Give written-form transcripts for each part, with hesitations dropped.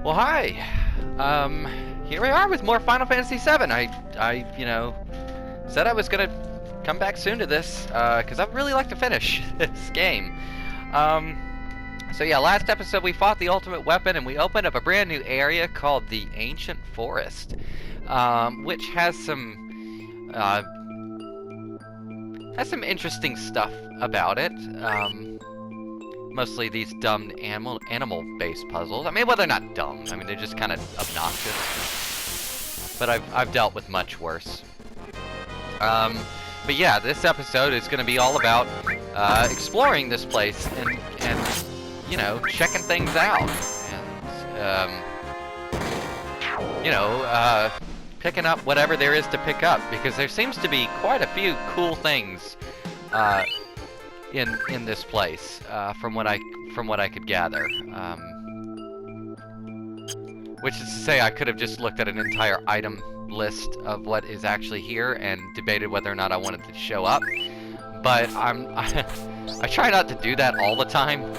Well, hi. Here we are with more Final Fantasy VII. You know, said I was gonna come back soon to this, because I'd really like to finish this game. So yeah, last episode we fought the ultimate weapon, and we opened up a brand new area called the Ancient Forest, which has some interesting stuff about it. Mostly these dumb animal-based puzzles. I mean, well, they're not dumb. I mean, they're just kind of obnoxious. But I've dealt with much worse. But yeah, this episode is going to be all about exploring this place and you know, checking things out and you know, picking up whatever there is to pick up, because there seems to be quite a few cool things in this place, from what I could gather. Which is to say, I could have just looked at an entire item list of what is actually here and debated whether or not I wanted to show up. But I try not to do that all the time,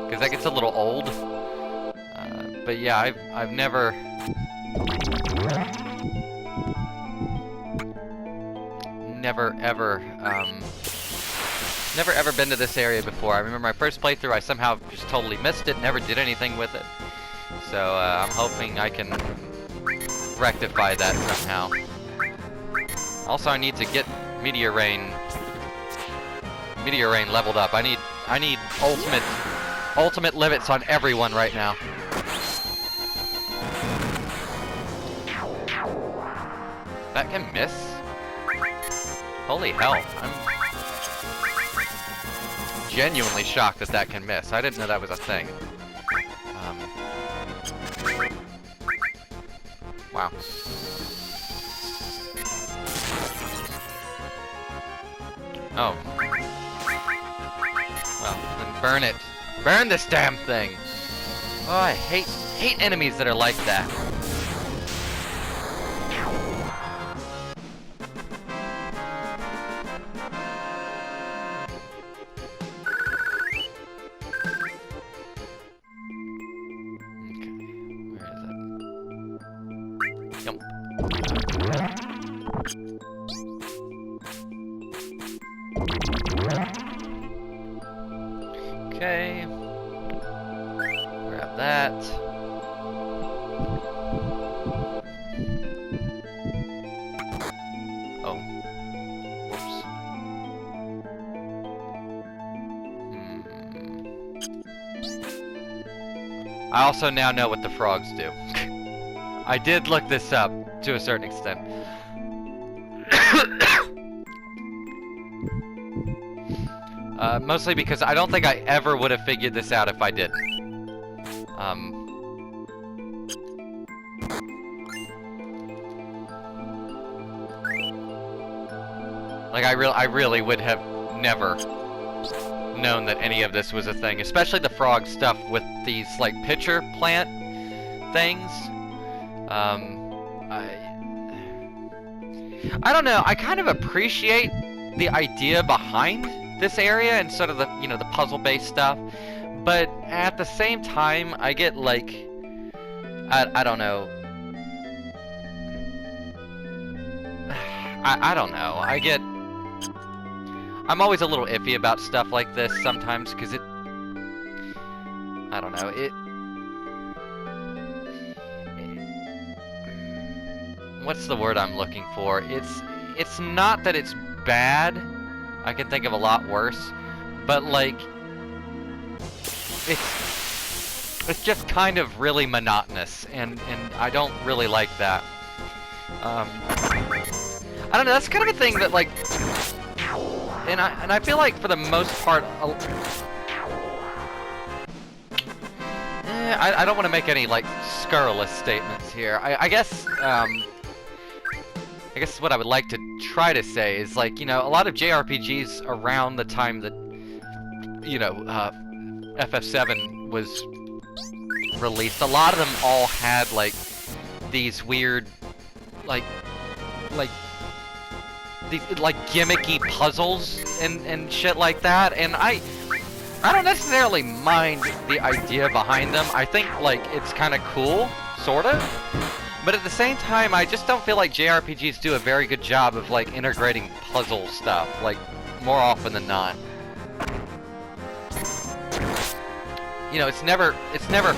because that gets a little old. But yeah, I've never ever been to this area before. I remember my first playthrough, I somehow just totally missed it, never did anything with it. So I'm hoping I can rectify that somehow. Also, I need to get Meteor Rain leveled up. I need ultimate limits on everyone right now. That can miss? Holy hell, I'm genuinely shocked that that can miss. I didn't know that was a thing. Wow. Oh. Well, then burn it. Burn this damn thing! Oh, I hate enemies that are like that. Okay. Grab that. Oh. Whoops. I also now know what the frogs do. I did look this up to a certain extent. Mostly because I don't think I ever would have figured this out if I didn't. Like I really would have never known that any of this was a thing, especially the frog stuff with these like pitcher plant things. I don't know. I kind of appreciate the idea behind this area and sort of the, you know, the puzzle-based stuff, but at the same time, I get like, I don't know. I don't know. I'm always a little iffy about stuff like this sometimes, because I don't know, what's the word I'm looking for? It's not that it's bad. I can think of a lot worse, but like, it's just kind of really monotonous, and I don't really like that. I don't know. That's kind of a thing that like, and I feel like for the most part, I don't want to make any like scurrilous statements here. I guess what I would like to try to say is, like, you know, a lot of JRPGs around the time that, you know, FF7 was released, a lot of them all had, like, these weird, like these, like, gimmicky puzzles and shit like that, and I I don't necessarily mind the idea behind them. I think, like, it's kind of cool, sort of. But at the same time, I just don't feel like JRPGs do a very good job of, like, integrating puzzle stuff, like, more often than not. You know, it's never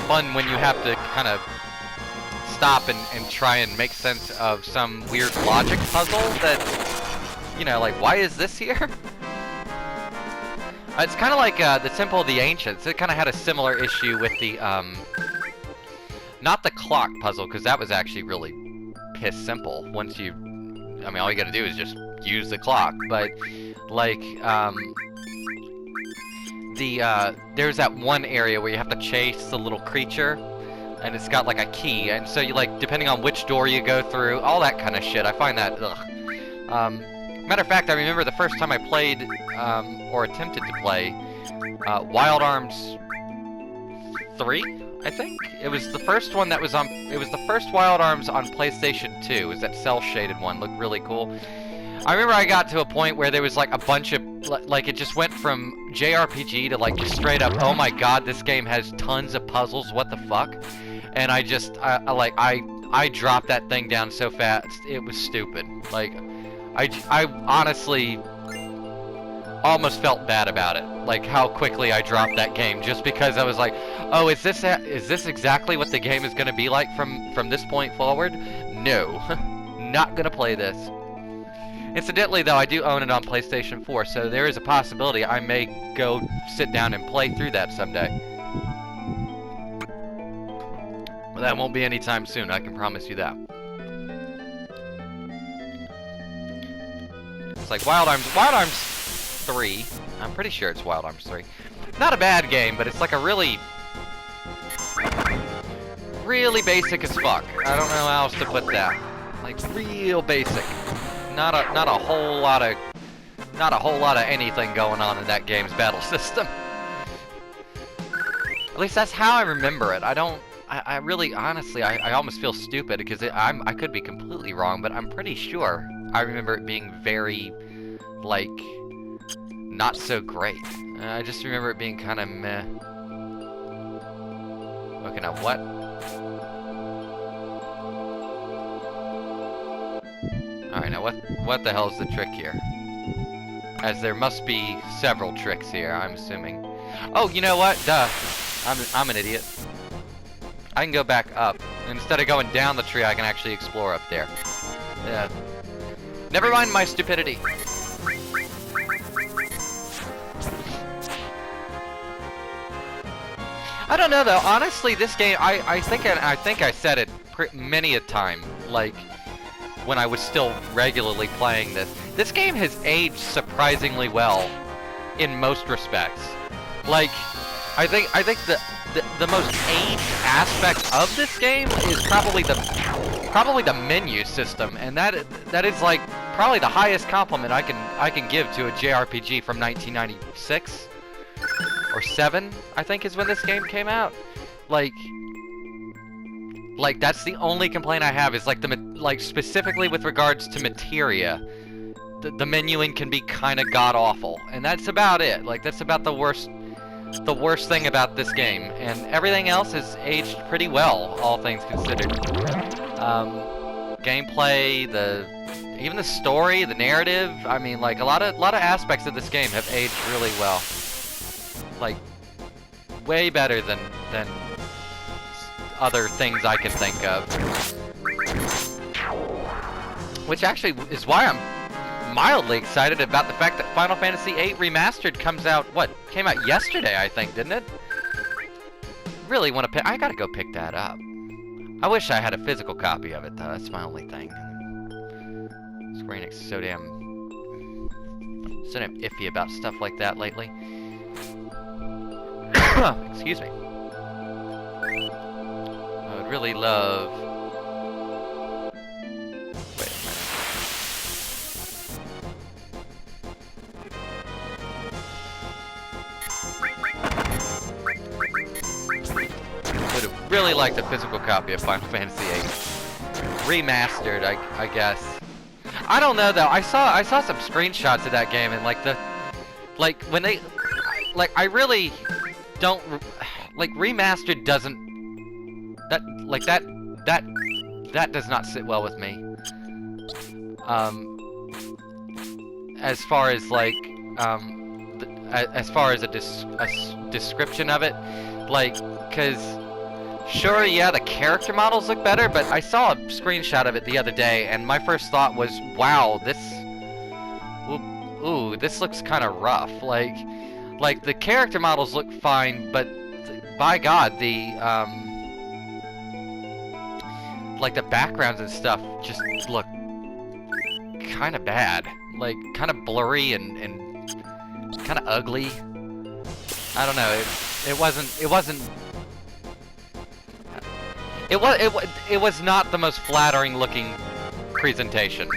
fun when you have to kind of stop and try and make sense of some weird logic puzzle that, you know, like, why is this here? It's kind of like the Temple of the Ancients. It kind of had a similar issue with the, not the clock puzzle, because that was actually really piss simple. Once you, I mean, all you gotta do is just use the clock, but, like, there's that one area where you have to chase the little creature, and it's got like a key, and so you, like, depending on which door you go through, all that kind of shit. I find that, ugh. Matter of fact, I remember the first time I played, or attempted to play, Wild Arms 3, I think? It was the first one that was on, it was the first Wild Arms on PlayStation 2. It was that cel-shaded one, looked really cool. I remember I got to a point where there was like a bunch of, like, it just went from JRPG to like just straight up, oh my god, this game has tons of puzzles, what the fuck? And I just, I dropped that thing down so fast, it was stupid. Like, I honestly almost felt bad about it, like how quickly I dropped that game, just because I was like, oh, is this exactly what the game is going to be like from this point forward? No, not gonna play this. Incidentally, though, I do own it on PlayStation 4, so there is a possibility I may go sit down and play through that someday. Well, that won't be anytime soon, I can promise you that. It's like Wild Arms 3. I'm pretty sure it's Wild Arms 3. Not a bad game, but it's like a really basic as fuck. I don't know how else to put that. Like, real basic. Not a whole lot of anything going on in that game's battle system. At least that's how I remember it. I really, honestly, I almost feel stupid because I could be completely wrong, but I'm pretty sure I remember it being very, like, not so great. I just remember it being kind of meh. Okay, now what? Alright, now what the hell is the trick here? As there must be several tricks here, I'm assuming. Oh, you know what? Duh. I'm an idiot. I can go back up. Instead of going down the tree, I can actually explore up there. Yeah. Never mind my stupidity. I don't know though. Honestly, this game, I think I said it many a time. Like, when I was still regularly playing this. This game has aged surprisingly well in most respects. Like, I think the most aged aspect of this game is probably the menu system, and that is like probably the highest compliment I can give to a JRPG from 1996 or 7, I think is when this game came out. Like that's the only complaint I have, is like specifically with regards to materia. The menuing can be kind of god-awful, and that's about it. Like, that's about the worst thing about this game, and everything else has aged pretty well, all things considered. Gameplay, even the story, the narrative, I mean, like, a lot of aspects of this game have aged really well. Like, way better than other things I can think of. Which actually is why I'm mildly excited about the fact that Final Fantasy VIII Remastered came out yesterday, I think, didn't it? Really want to I gotta go pick that up. I wish I had a physical copy of it, though. That's my only thing. Square Enix is so damn iffy about stuff like that lately. Excuse me. I would really love... Wait a minute. Would have really liked a physical copy of Final Fantasy VIII. Remastered, I guess. I don't know though. I saw some screenshots of that game, and when they, like, I really don't, like, remastered doesn't, that does not sit well with me. As far as, like, as far as a description of it, like, because, sure, yeah, the character models look better, but I saw a screenshot of it the other day, and my first thought was, wow, this, ooh, this looks kind of rough. Like, the character models look fine, but, by God, the, like, the backgrounds and stuff just look kind of bad. Like, kind of blurry and kind of ugly. I don't know. It was not the most flattering looking presentation.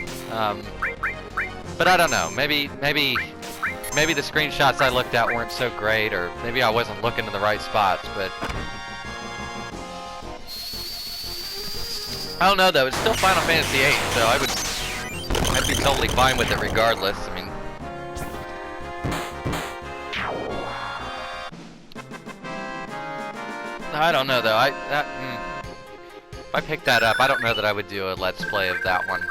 But I don't know. Maybe the screenshots I looked at weren't so great, or maybe I wasn't looking in the right spots. But I don't know though. It's still Final Fantasy VIII, so I'd be totally fine with it regardless. I mean, I don't know though. If I picked that up, I don't know that I would do a Let's Play of that one.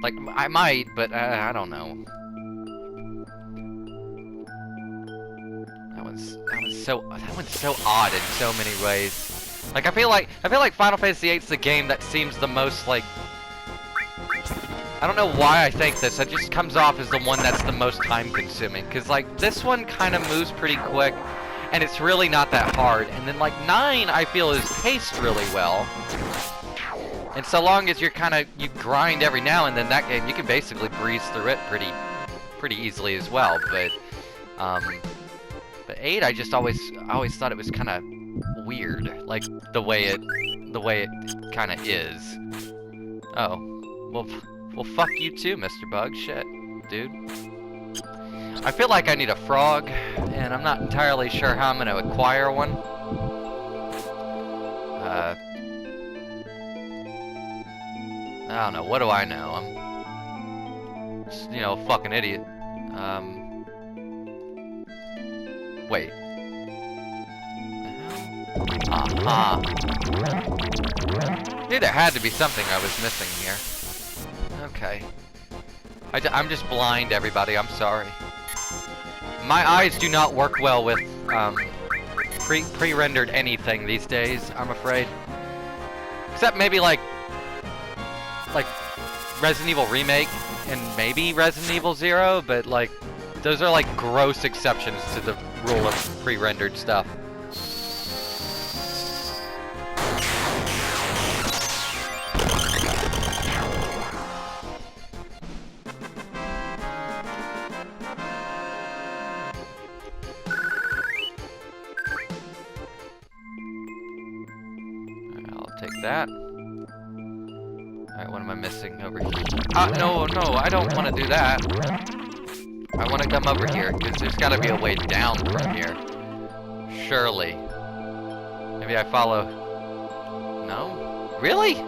Like, I might, but I don't know. That one's so odd in so many ways. Like, I feel like Final Fantasy VIII's the game that seems the most, like, I don't know why I think this. It just comes off as the one that's the most time-consuming. Because, like, this one kind of moves pretty quick, and it's really not that hard. And then, like, 9, I feel, is paced really well. And so long as you grind every now and then, that game, you can basically breeze through it pretty easily as well. But 8, I always thought it was kind of weird. Like, the way it kind of is. Oh, well, fuck you too, Mr. Bug. Shit, dude. I feel like I need a frog, and I'm not entirely sure how I'm going to acquire one. I don't know. What do I know? I'm just, you know, a fucking idiot. Wait. Aha. Knew there had to be something I was missing here. Okay. I'm just blind, everybody. I'm sorry. My eyes do not work well with pre-rendered anything these days, I'm afraid. Except maybe like Resident Evil Remake and maybe Resident Evil 0, but like those are like gross exceptions to the rule of pre-rendered stuff. That. Alright, what am I missing over here? No, I don't want to do that. I want to come over here, because there's got to be a way down from here. Surely. Maybe I follow... No? Really?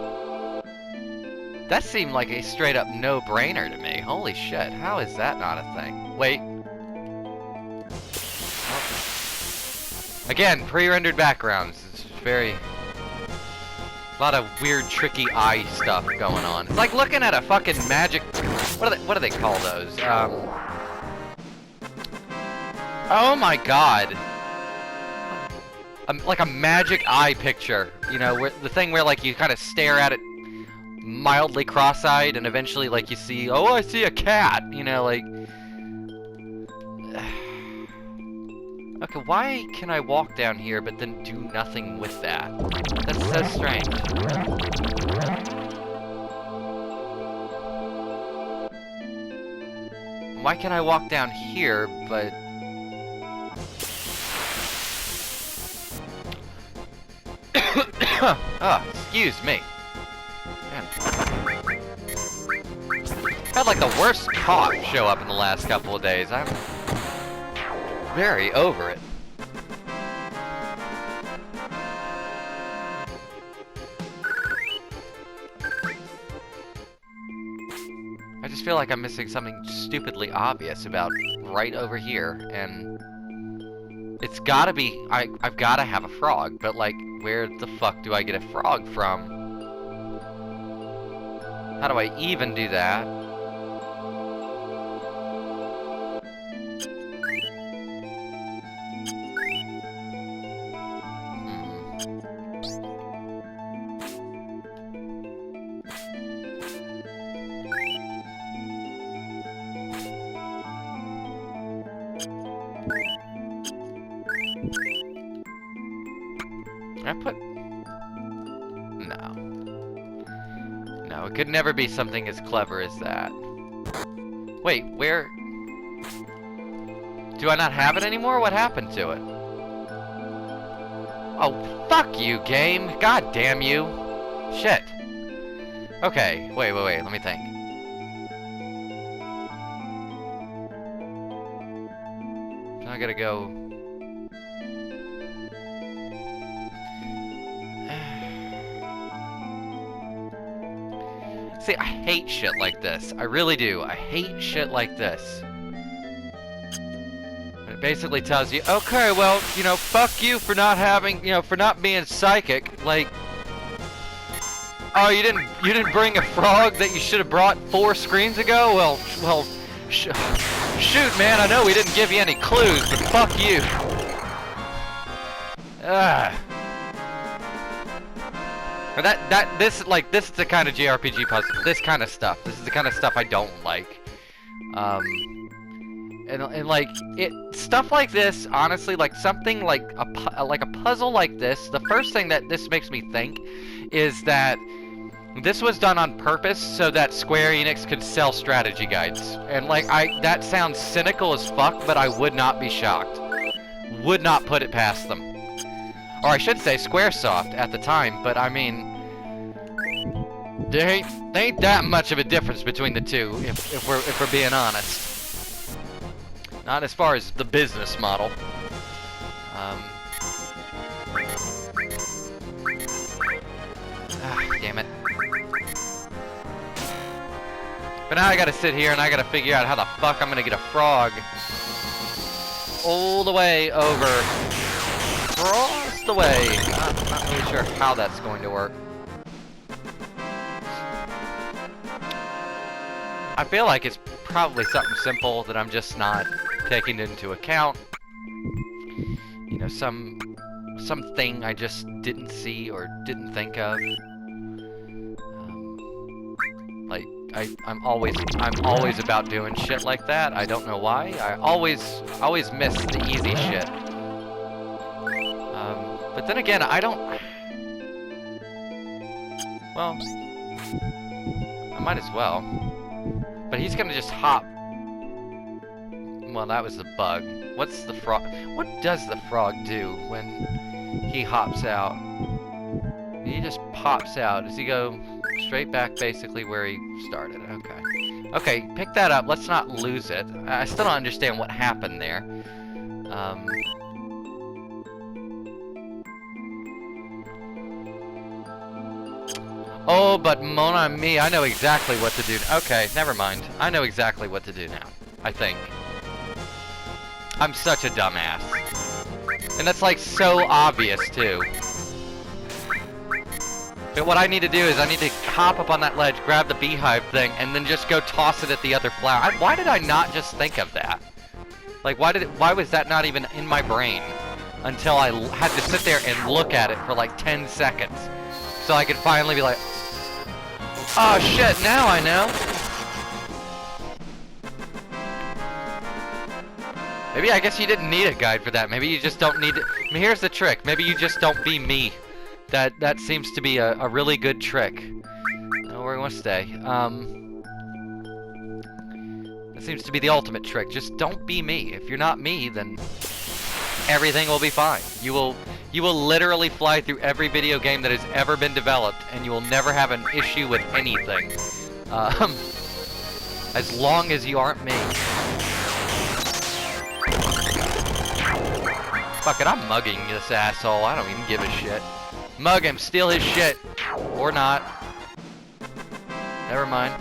That seemed like a straight-up no-brainer to me. Holy shit, how is that not a thing? Wait. Oh. Again, pre-rendered backgrounds. It's very... A lot of weird, tricky eye stuff going on. It's like looking at a fucking magic... What do they call those? Oh my god. Like a magic eye picture. You know, where the thing where like you kind of stare at it mildly cross-eyed and eventually like you see, oh, I see a cat. You know, like... Okay, why can I walk down here but then do nothing with that? That's so strange. Why can I walk down here but... Oh, excuse me. Man. Had like the worst cough show up in the last couple of days. I'm very over it. I just feel like I'm missing something stupidly obvious about right over here, and it's gotta be, I've gotta have a frog, but like, where the fuck do I get a frog from? How do I even do that? I put... No. No, it could never be something as clever as that. Wait, where... Do I not have it anymore? What happened to it? Oh, fuck you, game! God damn you! Shit. Okay, wait, let me think. I gotta go... See, I hate shit like this. I really do. I hate shit like this. It basically tells you, okay, well, you know, fuck you for not having, you know, for not being psychic. Like, oh, you didn't bring a frog that you should have brought 4 screens ago? Well, shoot, man, I know we didn't give you any clues, but fuck you. This is the kind of JRPG puzzle, this kind of stuff. This is the kind of stuff I don't like. And like stuff like this, honestly, like something like a puzzle like this. The first thing that this makes me think is that this was done on purpose so that Square Enix could sell strategy guides. And like that sounds cynical as fuck, but I would not be shocked. Would not put it past them. Or I should say Squaresoft at the time, but I mean, there ain't that much of a difference between the two, if we're being honest. Not as far as the business model. Damn it. But now I gotta sit here and I gotta figure out how the fuck I'm gonna get a frog all the way over. Across the way. I'm not really sure how that's going to work. I feel like it's probably something simple that I'm just not taking into account. You know, something I just didn't see or didn't think of. Like I'm always about doing shit like that. I don't know why. I always miss the easy shit. But then again, I don't... Well, I might as well. But he's gonna just hop. Well, that was the bug. What's the frog... What does the frog do when he hops out? He just pops out. Does he go straight back basically where he started? Okay. Okay, pick that up. Let's not lose it. I still don't understand what happened there. Oh, but mon ami, I know exactly what to do. Okay, never mind. I know exactly what to do now. I think. I'm such a dumbass. And that's like so obvious too. But what I need to do is I need to hop up on that ledge, grab the beehive thing, and then just go toss it at the other flower. Why did I not just think of that? Like, why was that not even in my brain until I had to sit there and look at it for like 10 seconds so I could finally be like, oh shit, now I know. Maybe I guess you didn't need a guide for that. Maybe you just don't need it. I mean, here's the trick. Maybe you just don't be me. That seems to be a really good trick. Oh, we're gonna stay. That seems to be the ultimate trick. Just don't be me. If you're not me, then everything will be fine. You will literally fly through every video game that has ever been developed, and you will never have an issue with anything. As long as you aren't me. Fuck it, I'm mugging this asshole. I don't even give a shit. Mug him, steal his shit. Or not. Never mind.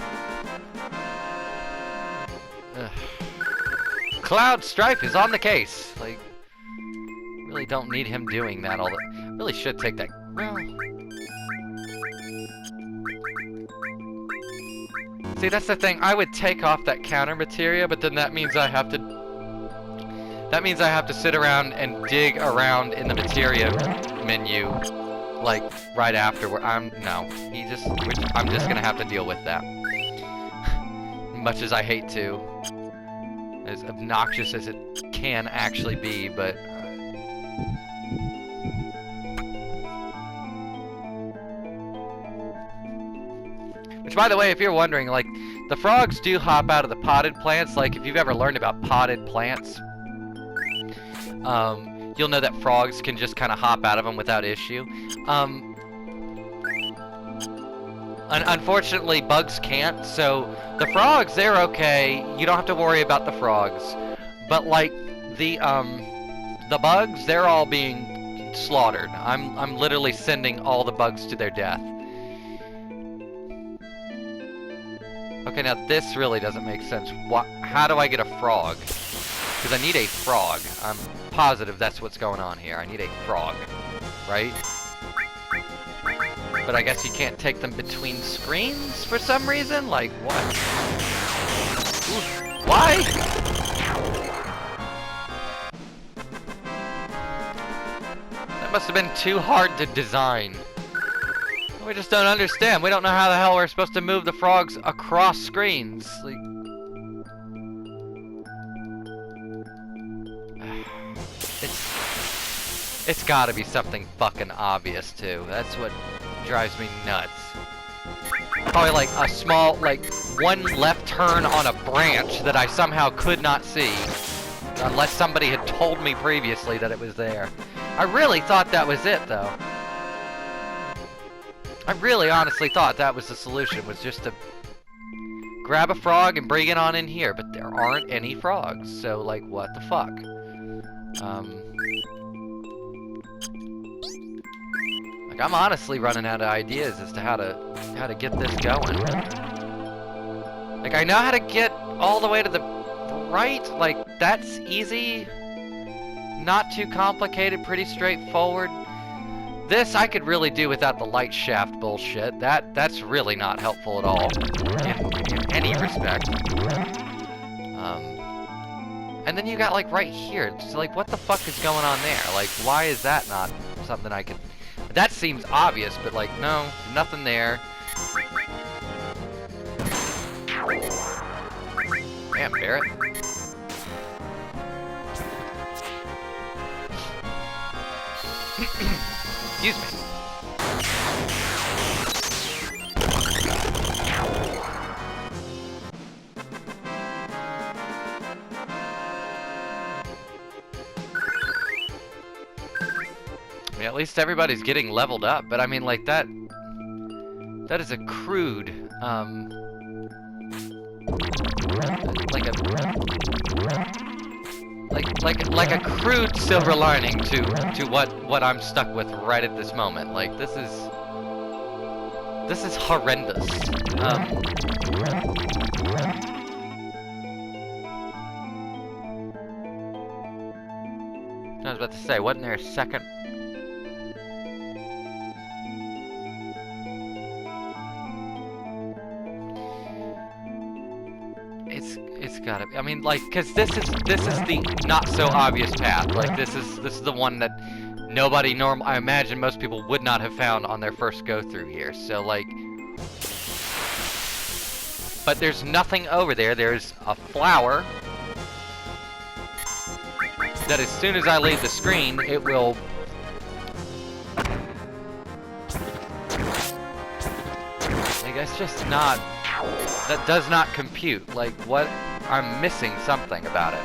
Ugh. Cloud Strife is on the case. Like, really don't need him doing that all the... Really should take that... Well... See, that's the thing. I would take off that counter materia, but then that means I have to... That means I have to sit around and dig around in the materia menu, like, right after where I'm just gonna have to deal with that. Much as I hate to. As obnoxious as it can actually be, but... Which, by the way, if you're wondering, like, the frogs do hop out of the potted plants. Like, if you've ever learned about potted plants, you'll know that frogs can just kind of hop out of them without issue. Unfortunately, bugs can't, so the frogs, they're okay. You don't have to worry about the frogs. But, like, the bugs, they're all being slaughtered. I'm literally sending all the bugs to their death. Okay, now this really doesn't make sense. How do I get a frog? Because I need a frog. I'm positive that's what's going on here. I need a frog, right? But I guess you can't take them between screens for some reason? Like, what? Ooh, why? That must have been too hard to design. We just don't understand. We don't know how the hell we're supposed to move the frogs across screens. Like... It's gotta be something fucking obvious, too. That's what drives me nuts. Probably like a small, like, one left turn on a branch that I somehow could not see. Unless somebody had told me previously that it was there. I really thought that was it, though. I really honestly thought that was the solution, was just to grab a frog and bring it on in here, but there aren't any frogs, so, like, what the fuck? Like, I'm honestly running out of ideas as to how to get this going. Like, I know how to get all the way to the right, like, that's easy, not too complicated, pretty straightforward. This I could really do without the light shaft bullshit. That's really not helpful at all, in any respect. And then you got, like, right here. So, like, what the fuck is going on there? Like, why is that not something I can... That seems obvious, but, like, no, nothing there. Damn, Barrett. Excuse me. I mean, at least everybody's getting leveled up, but I mean, like, that is a crude, like a crude silver lining to what I'm stuck with right at this moment. Like, this is horrendous. I was about to say, wasn't there a second? It's gotta be. I mean, like, cause this is the not so obvious path. Like, this is the one that nobody I imagine most people would not have found on their first go through here. So, like, but there's nothing over there. There's a flower that as soon as I leave the screen, it will... Like, that's just not... That does not compute. Like, what? I'm missing something about it.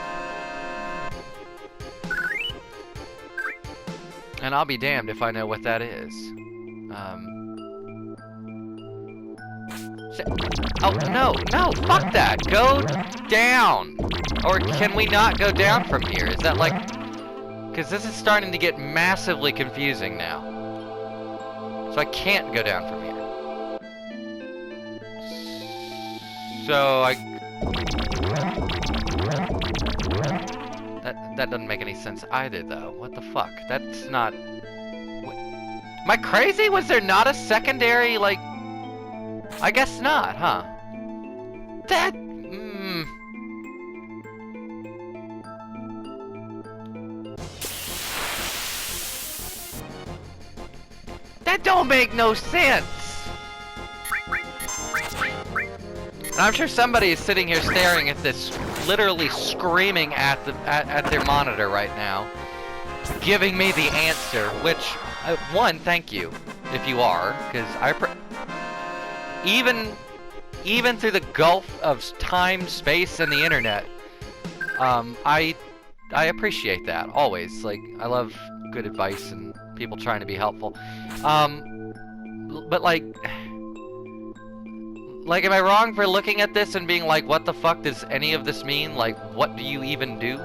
And I'll be damned if I know what that is. Oh, no, fuck that! Go down! Or can we not go down from here? Is that like... Because this is starting to get massively confusing now. So I can't go down from here. So that doesn't make any sense either, though. What the fuck? That's not... Am I crazy? Was there not a secondary, like... I guess not, huh? That... That don't make no sense! And I'm sure somebody is sitting here staring at this, literally screaming at their monitor right now, giving me the answer, which, one, thank you, if you are, because even through the gulf of time, space, and the internet, I appreciate that, always. Like, I love good advice and people trying to be helpful. But like, am I wrong for looking at this and being like, what the fuck does any of this mean? Like, what do you even do?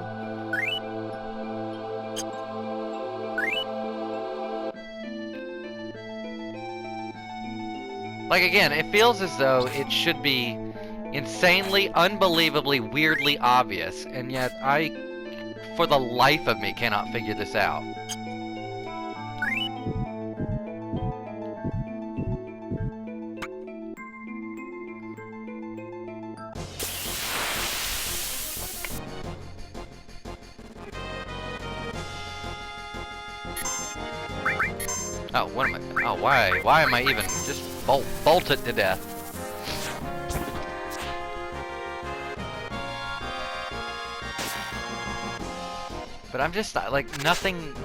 Like, again, it feels as though it should be insanely, unbelievably, weirdly obvious, and yet I, for the life of me, cannot figure this out. Oh, what am I? Oh, why am I even just bolt it to death? But I'm just like nothing.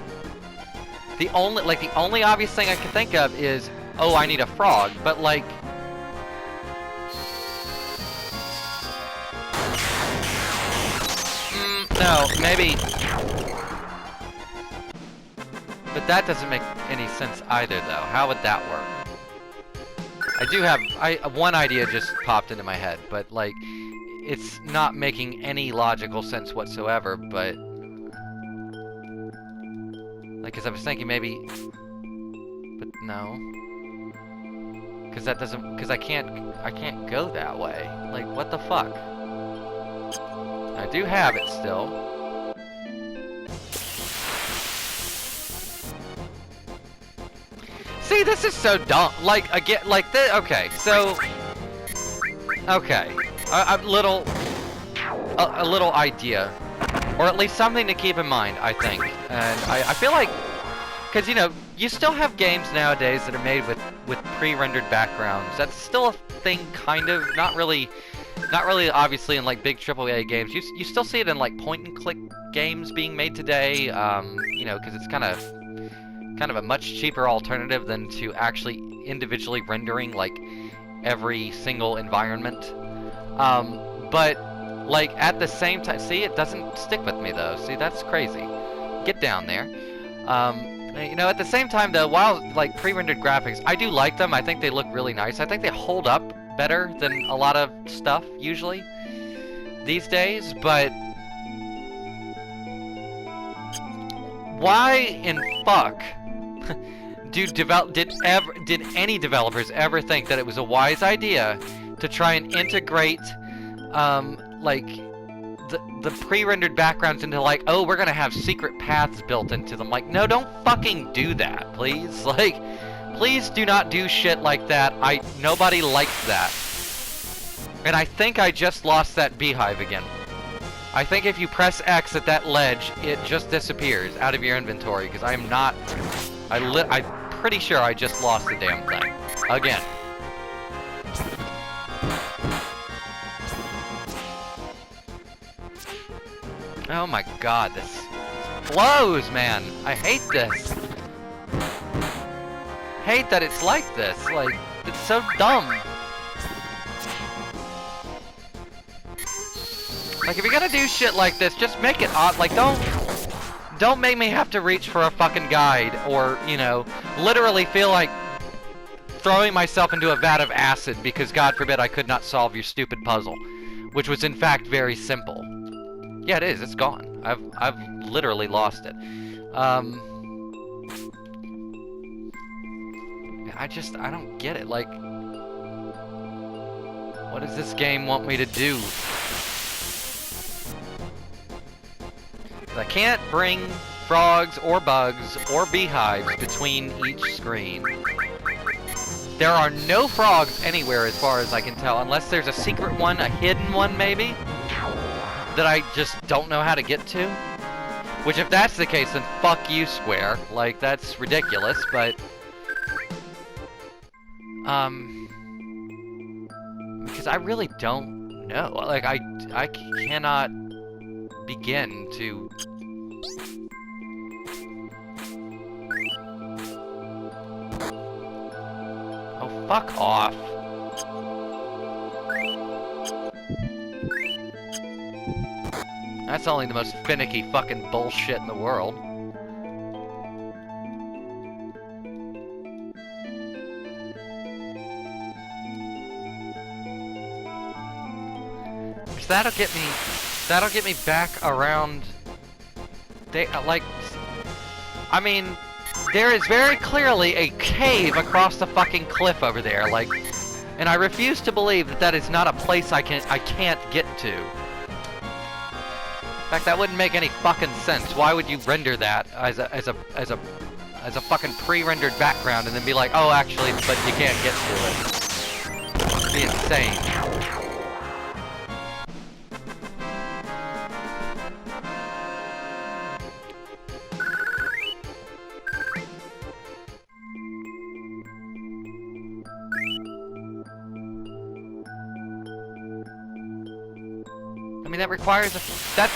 The only obvious thing I can think of is, oh, I need a frog. But like, no, maybe. But that doesn't make any sense either, though. How would that work? I do have... one idea just popped into my head, but, like, it's not making any logical sense whatsoever, but... Like, because I was thinking maybe... But no. Because that doesn't... Because I can't go that way. Like, what the fuck? I do have it still. See, this is so dumb. Like, again, like this. Okay, so, okay, a little idea, or at least something to keep in mind, I think. And I feel like, because you know, you still have games nowadays that are made with pre-rendered backgrounds. That's still a thing, kind of. Not really, obviously, in like big AAA games. You still see it in like point-and-click games being made today. You know, because it's kind of a much cheaper alternative than to actually individually rendering like every single environment. But like at the same time, see, it doesn't stick with me though. See, that's crazy. Get down there. You know, at the same time though, while like pre-rendered graphics, I do like them. I think they look really nice. I think they hold up better than a lot of stuff usually these days, but why in fuck did any developers ever think that it was a wise idea to try and integrate like the pre-rendered backgrounds into like, oh, we're gonna have secret paths built into them? Like, no, don't fucking do that, please. Like, please do not do shit like that. Nobody likes that. And I think I just lost that beehive again. I think if you press X at that ledge, it just disappears out of your inventory, because I'm not... I'm pretty sure I just lost the damn thing. Again. Oh my god, this blows, man. I hate this. Hate that it's like this. Like, it's so dumb. Like, if you're gonna do shit like this, just make it odd. Like, don't make me have to reach for a fucking guide, or, you know, literally feel like throwing myself into a vat of acid because, God forbid, I could not solve your stupid puzzle, which was in fact very simple. Yeah, it is. It's gone. I've literally lost it. I don't get it. Like, what does this game want me to do? I can't bring frogs or bugs or beehives between each screen. There are no frogs anywhere as far as I can tell, unless there's a secret one, a hidden one maybe, that I just don't know how to get to. Which if that's the case, then fuck you, Square. Like, that's ridiculous, but... because I really don't know. Like, I cannot begin to... Oh, fuck off. That's only the most finicky fucking bullshit in the world. That'll get me back around. I mean, there is very clearly a cave across the fucking cliff over there, like, and I refuse to believe that that is not a place I can't get to. In fact, that wouldn't make any fucking sense. Why would you render that as a fucking pre-rendered background and then be like, oh, actually, but you can't get to it? It'd be insane. I mean, that requires that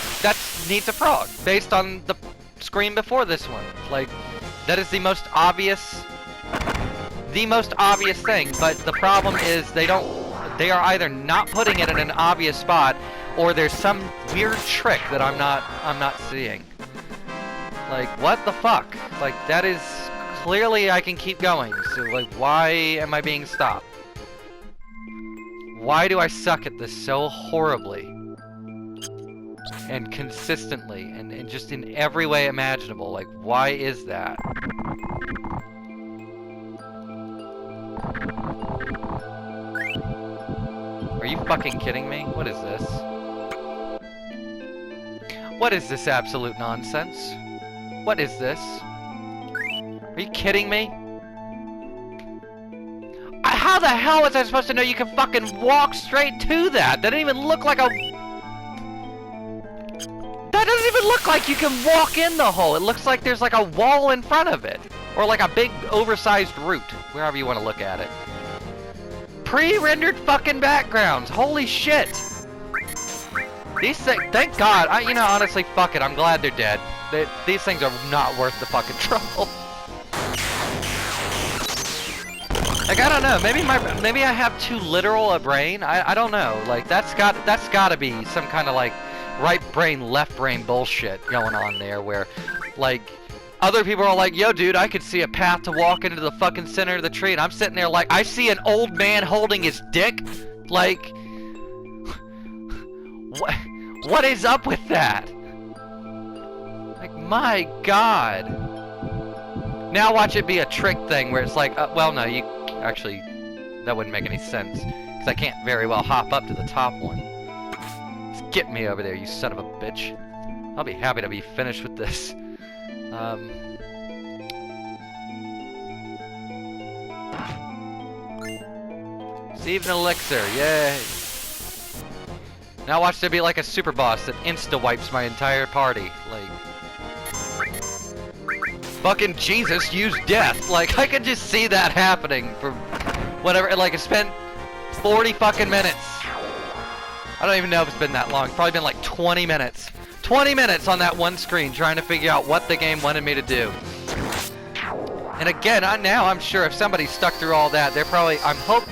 needs a frog based on the screen before this one. Like, that is the most obvious thing. But the problem is they are either not putting it in an obvious spot, or there's some weird trick that I'm not seeing. Like, what the fuck? Like, that is clearly I can keep going. So like, why am I being stopped? Why do I suck at this so horribly? And consistently, and just in every way imaginable. Like, why is that? Are you fucking kidding me? What is this? What is this absolute nonsense? What is this? Are you kidding me? How the hell was I supposed to know you can fucking walk straight to that? That didn't even look like a... That doesn't even look like you can walk in the hole. It looks like there's like a wall in front of it. Or like a big oversized root. Wherever you want to look at it. Pre-rendered fucking backgrounds. Holy shit. These things, thank God. You know, honestly, fuck it. I'm glad they're dead. These things are not worth the fucking trouble. Like, I don't know. Maybe I have too literal a brain. I don't know. Like, that's gotta be some kind of like right brain, left brain bullshit going on there where, like, other people are like, yo, dude, I could see a path to walk into the fucking center of the tree, and I'm sitting there like, I see an old man holding his dick? Like, what is up with that? Like, my God. Now watch it be a trick thing where it's like, well, no, you, actually, that wouldn't make any sense, because I can't very well hop up to the top one. Get me over there, you son of a bitch. I'll be happy to be finished with this. Received an elixir, yay. Now watch there be like a super boss that insta-wipes my entire party. Like, fucking Jesus, use death. Like, I could just see that happening for whatever, like, I spent 40 fucking minutes. I don't even know if it's been that long. It's probably been like 20 minutes. 20 minutes on that one screen trying to figure out what the game wanted me to do. And again, now I'm sure if somebody stuck through all that, they're probably, I hope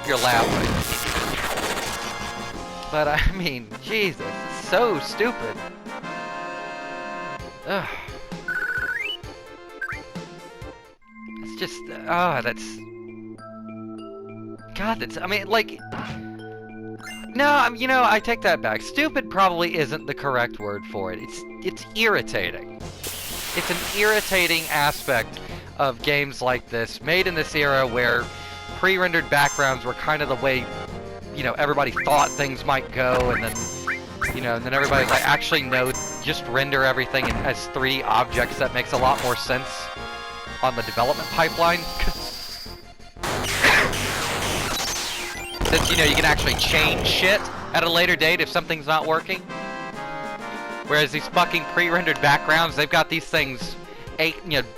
you're laughing. But I mean, Jesus, it's so stupid. Ugh. It's just, that's... God, that's, I mean, like... No, you know, I take that back. Stupid probably isn't the correct word for it. It's irritating. It's an irritating aspect of games like this, made in this era where pre-rendered backgrounds were kind of the way, you know, everybody thought things might go, and then You know, and then everybody's like, actually no, just render everything as 3D objects. That makes a lot more sense on the development pipeline. Since, you know, you can actually change shit at a later date if something's not working. Whereas these fucking pre-rendered backgrounds, they've got these things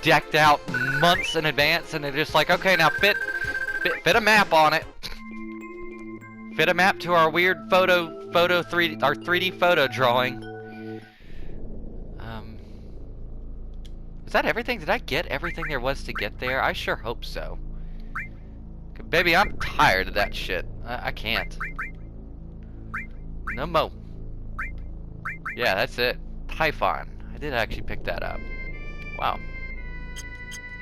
decked out months in advance, and they're just like, okay, now fit a map on it. Fit a map to our weird our 3D photo drawing. Is that everything? Did I get everything there was to get there? I sure hope so. Baby, I'm tired of that shit. I can't. No mo. Yeah, that's it. Typhon. I did actually pick that up. Wow.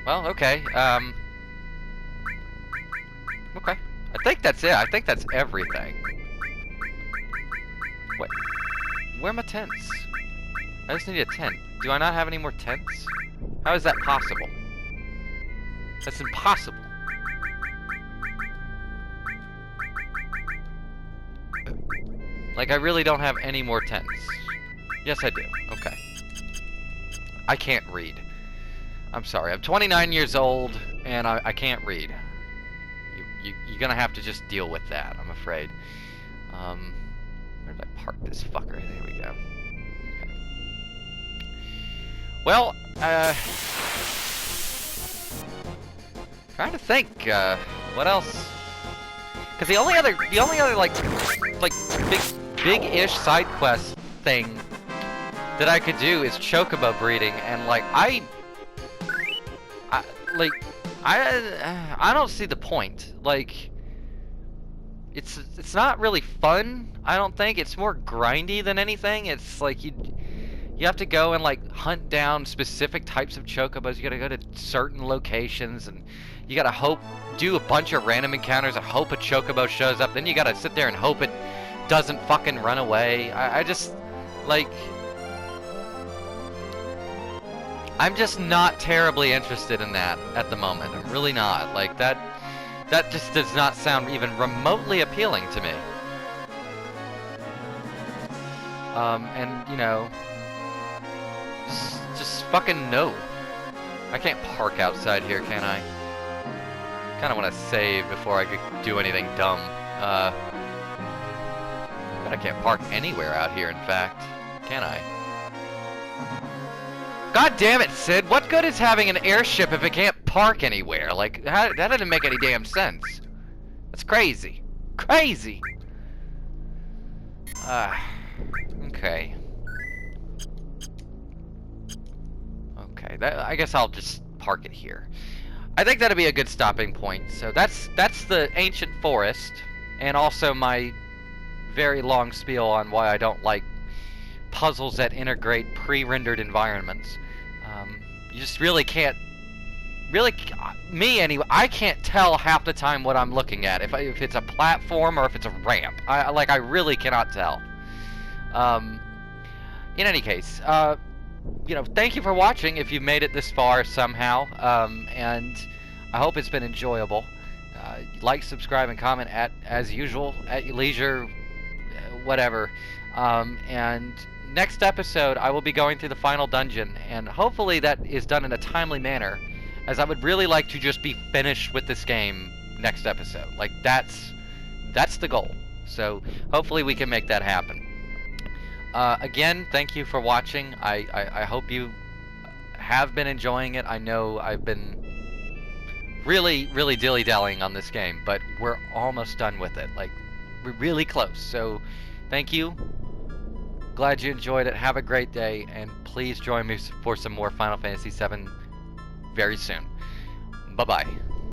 Well, okay. Okay. I think that's it. I think that's everything. Wait. Where are my tents? I just need a tent. Do I not have any more tents? How is that possible? That's impossible. Like, I really don't have any more tents. Yes, I do. Okay. I can't read. I'm sorry. I'm 29 years old, and I can't read. You're gonna have to just deal with that, I'm afraid. Where did I park this fucker? There we go. Okay. Well, trying to think, what else? Because the only other like big-ish side quest thing that I could do is chocobo breeding, and like I don't see the point. Like, it's not really fun. I don't think it's more grindy than anything. It's like you have to go and like hunt down specific types of chocobos. You gotta go to certain locations, and you gotta do a bunch of random encounters and hope a chocobo shows up. Then you gotta sit there and hope it doesn't fucking run away. I just like. I'm just not terribly interested in that at the moment. I'm really not. Like, that just does not sound even remotely appealing to me. And, you know, just fucking no. I can't park outside here, can I? Kinda wanna save before I could do anything dumb. But I can't park anywhere out here, in fact. Can I? God damn it, Sid! What good is having an airship if it can't park anywhere? Like, that doesn't make any damn sense. That's crazy. Crazy! Okay. Okay, I guess I'll just park it here. I think that'd be a good stopping point. So that's the ancient forest, and also my very long spiel on why I don't like puzzles that integrate pre-rendered environments. You just really can't, me anyway, I can't tell half the time what I'm looking at, if it's a platform or if it's a ramp. I really cannot tell. In any case, you know, thank you for watching if you've made it this far somehow, and I hope it's been enjoyable. Like, subscribe, and comment as usual, at your leisure, whatever. And next episode, I will be going through the final dungeon, and hopefully that is done in a timely manner, as I would really like to just be finished with this game next episode. Like, that's the goal. So hopefully we can make that happen. Again, thank you for watching. I hope you have been enjoying it. I know I've been really dilly-dallying on this game, but we're almost done with it. Like, we're really close. So thank you. Glad you enjoyed it. Have a great day, and please join me for some more Final Fantasy VII very soon. Bye-bye.